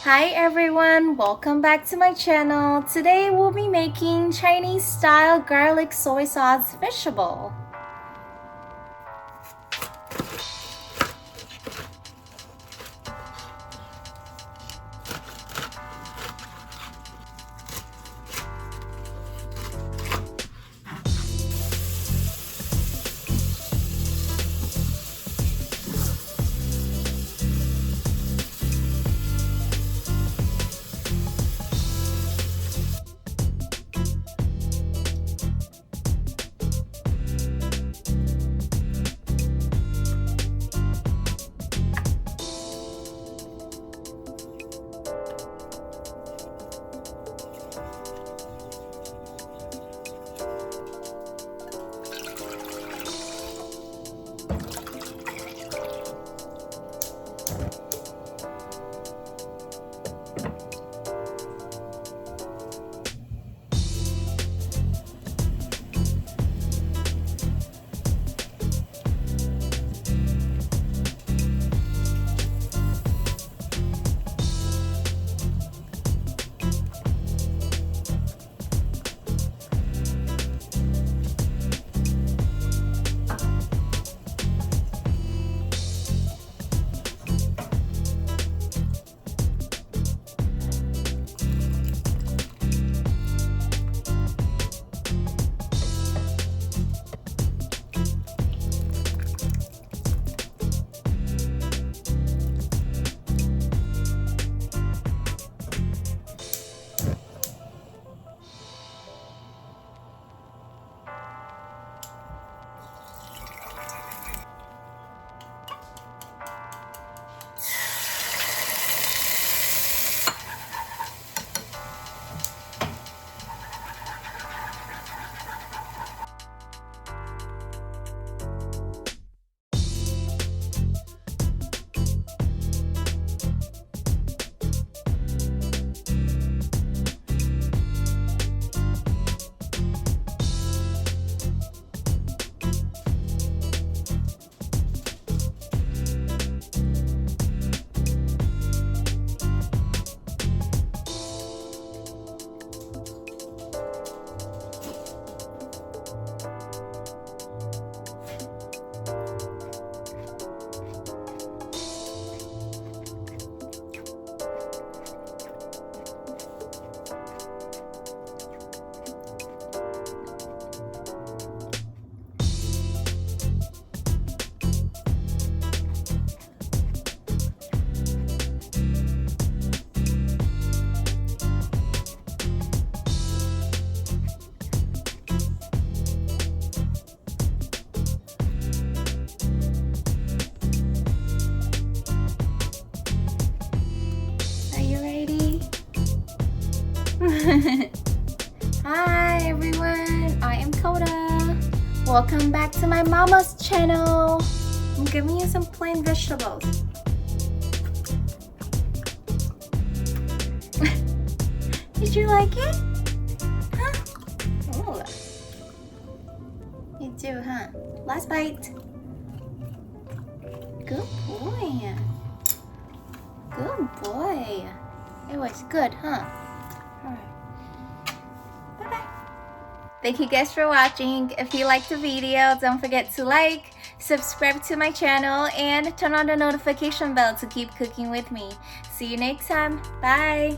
Hi everyone, welcome back to my channel. Today we'll be making Chinese style garlic soy sauce fishbowl. Hi everyone, I am Coda. Welcome back to my mama's channel. I'm giving you some plain vegetables. Did you like it? Huh? Oh. You do, huh? Last bite. Good boy. Good boy. It was good, huh? Alright. Bye-bye. Thank you guys for watching. If you liked the video, don't forget to like, subscribe to my channel, and turn on the notification bell to keep cooking with me. See you next time. Bye.